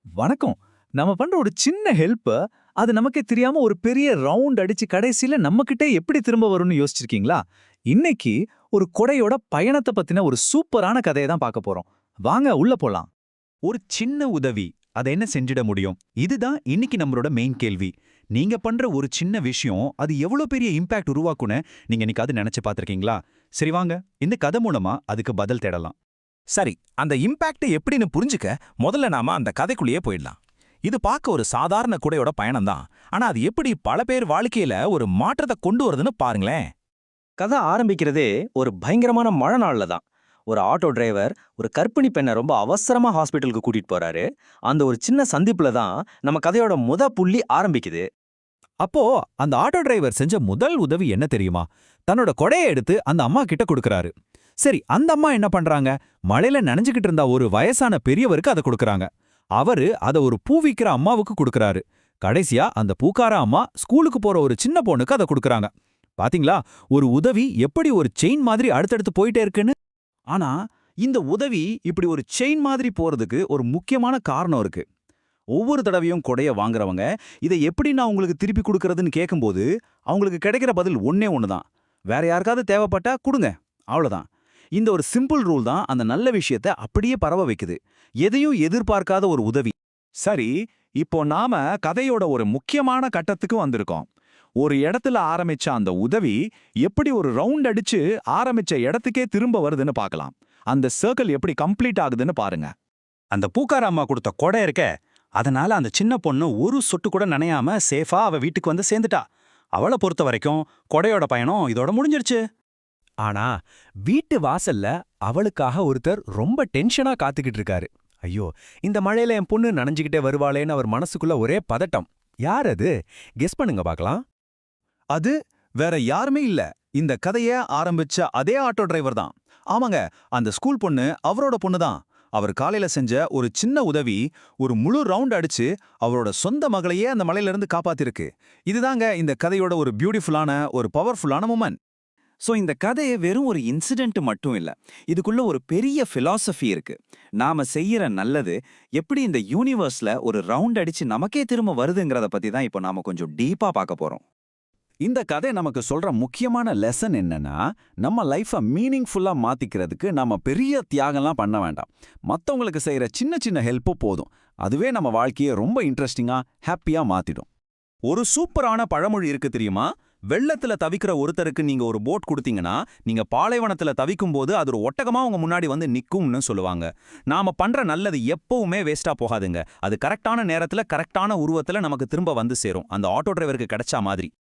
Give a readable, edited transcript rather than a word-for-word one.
வணக்கம். நம்ம பண்ற ஒரு சின்ன ஹெல்ப்ப, அது நமக்கே தெரியாம ஒரு பெரிய ரவுண்ட் அடிச்சு கடைசில நம்மகிட்ட எப்படி திரும்ப வரும்னு யோசிச்சிருக்கீங்களா? இன்னைக்கு ஒரு கொடையோட பயணத்த பத்தின ஒரு சூப்பரான கதைய தான் பார்க்க போறோம். வாங்க உள்ள போலாம். ஒரு சின்ன உதவி அத என்ன செஞ்சிட முடியும்? இதுதான் இன்னைக்கு நம்மளோட மெயின் கேள்வி. நீங்க பண்ற ஒரு சின்ன விஷயம் அது எவ்வளவு பெரிய இம்பாக்ட் உருவாக்குன்னு நீங்க என்னைக்காவது நினைச்சு பார்த்திருக்கீங்களா? சரி வாங்க, இந்த கதை மூலமா அதுக்கு பதில் தேடலாம். சரி, அந்த இம்பாக்ட் எப்படின்னு புரிஞ்சுக்க முதல்ல நாம அந்த கதைக்குள்ளேயே போயிடலாம். இது பார்க்க ஒரு சாதாரண குடையோட பயணம் தான். ஆனா அது எப்படி பல பேர் வாழ்க்கையில ஒரு மாற்றத்தை கொண்டு வருதுன்னு பாருங்களேன். கதை ஆரம்பிக்கிறதே ஒரு பயங்கரமான மழை நாள்ல தான். ஒரு ஆட்டோ டிரைவர் ஒரு கர்ப்பிணி பெண்ணை ரொம்ப அவசரமா ஹாஸ்பிட்டலுக்கு கூட்டிட்டு போறாரு. அந்த ஒரு சின்ன சந்திப்புல தான் நம்ம கதையோட புள்ளி ஆரம்பிக்குது. அப்போ அந்த ஆட்டோ டிரைவர் செஞ்ச முதல் உதவி என்ன தெரியுமா? தன்னோட கொடையை எடுத்து அந்த அம்மா கிட்ட கொடுக்கறாரு. சரி, அந்த அம்மா என்ன பண்றாங்க? மழையில நனைஞ்சுகிட்டு இருந்த ஒரு வயசான பெரியவருக்கு அதை கொடுக்கறாங்க. அவரு அத ஒரு பூ விக்கிற அம்மாவுக்கு கொடுக்கறாரு. கடைசியா அந்த பூக்கார அம்மா ஸ்கூலுக்கு போற ஒரு சின்ன பொண்ணுக்கு அதை கொடுக்கறாங்க. பாத்தீங்களா, ஒரு உதவி எப்படி ஒரு செயின் மாதிரி அடுத்தடுத்து போயிட்டே இருக்குன்னு. ஆனா இந்த உதவி இப்படி ஒரு செயின் மாதிரி போறதுக்கு ஒரு முக்கியமான காரணம் இருக்கு. ஒவ்வொரு தடவையும் கொடைய வாங்குறவங்க இதை எப்படி நான் உங்களுக்கு திருப்பி கொடுக்கறதுன்னு கேட்கும்போது அவங்களுக்கு கிடைக்கிற பதில் ஒன்னே ஒண்ணுதான்: வேற யாருக்காவது தேவைப்பட்டா கொடுங்க, அவ்வளவுதான். இந்த ஒரு சிம்பிள் ரூல் தான் அந்த நல்ல விஷயத்தை அப்படியே பரவ வைக்குது. எதையும் எதிர்பார்க்காத ஒரு உதவி. சரி, இப்போ நாம கதையோட ஒரு முக்கியமான கட்டத்துக்கு வந்திருக்கோம். ஒரு இடத்துல ஆரம்பிச்ச அந்த உதவி எப்படி ஒரு ரவுண்ட் அடிச்சு ஆரம்பிச்ச இடத்துக்கே திரும்ப வருதுன்னு பார்க்கலாம். அந்த சர்க்கிள் எப்படி கம்ப்ளீட் ஆகுதுன்னு பாருங்க. அந்த பூக்கார அம்மா கொடுத்த கொடை இருக்கே, அதனால அந்த சின்ன பொண்ணு ஒரு சொட்டு கூட நனையாம சேஃபா அவ வீட்டுக்கு வந்து சேர்ந்துட்டா. அவளை பொறுத்த வரைக்கும் கொடையோட பயணம் இதோட முடிஞ்சிருச்சு. ஆனா வீட்டு வாசல்ல அவளுக்காக ஒருத்தர் ரொம்ப டென்ஷனா காத்துக்கிட்டு இருக்காரு. ஐயோ, இந்த மழையில என் பொண்ணு நனைஞ்சுக்கிட்டே வருவாளேன்னு அவர் மனசுக்குள்ள ஒரே பதட்டம். யார் அது? கெஸ் பண்ணுங்க பார்க்கலாம். அது வேற யாருமே இல்ல, இந்த கதைய ஆரம்பிச்ச அதே ஆட்டோ டிரைவர் தான். ஆமாங்க, அந்த ஸ்கூல் பொண்ணு அவரோட பொண்ணு தான். அவர் காலையில செஞ்ச ஒரு சின்ன உதவி ஒரு முழு ரவுண்ட் அடிச்சு அவரோட சொந்த மகளையே அந்த மலையில இருந்து காப்பாத்திருக்கு. இதுதாங்க இந்த கதையோட ஒரு பியூட்டிஃபுல்லான, ஒரு பவர்ஃபுல்லான மொமெண்ட். ஸோ இந்த கதையை வெறும் ஒரு இன்சிடென்ட் மட்டும் இல்லை, இதுக்குள்ள ஒரு பெரிய ஃபிலாசபி இருக்கு. நாம செய்யற நல்லது எப்படி இந்த யூனிவர்ஸ்ல ஒரு ரவுண்ட் அடிச்சு நமக்கே திரும்ப வருதுங்கிறத பத்தி தான் இப்போ நாம கொஞ்சம் டீப்பா பார்க்க போறோம். இந்த கதை நமக்கு சொல்ற முக்கியமான லெசன் என்னன்னா, நம்ம லைஃபை மீனிங்ஃபுல்லா மாத்திக்கிறதுக்கு நாம பெரிய தியாகம்லாம் பண்ண வேண்டாம். மத்தவங்களுக்கு செய்யற சின்ன சின்ன ஹெல்ப்போ போதும். அதுவே நம்ம வாழ்க்கையை ரொம்ப இன்ட்ரெஸ்டிங்கா, ஹாப்பியா மாத்திடும். ஒரு சூப்பரான பழமொழி இருக்கு தெரியுமா? வெள்ளத்துல தவிக்கிற ஒருத்தருக்கு நீங்க ஒரு போட் கொடுத்தீங்கன்னா, நீங்க பாலைவனத்துல தவிக்கும் போது அது ஒரு ஒட்டகமா உங்க முன்னாடி வந்து நிக்கும்னு சொல்லுவாங்க. நாம பண்ற நல்லது எப்பவுமே வேஸ்டா போகாதுங்க. அது கரெக்டான நேரத்துல கரெக்டான உருவத்துல நமக்கு திரும்ப வந்து சேரும். அந்த ஆட்டோ டிரைவருக்கு கிடைச்சா மாதிரி.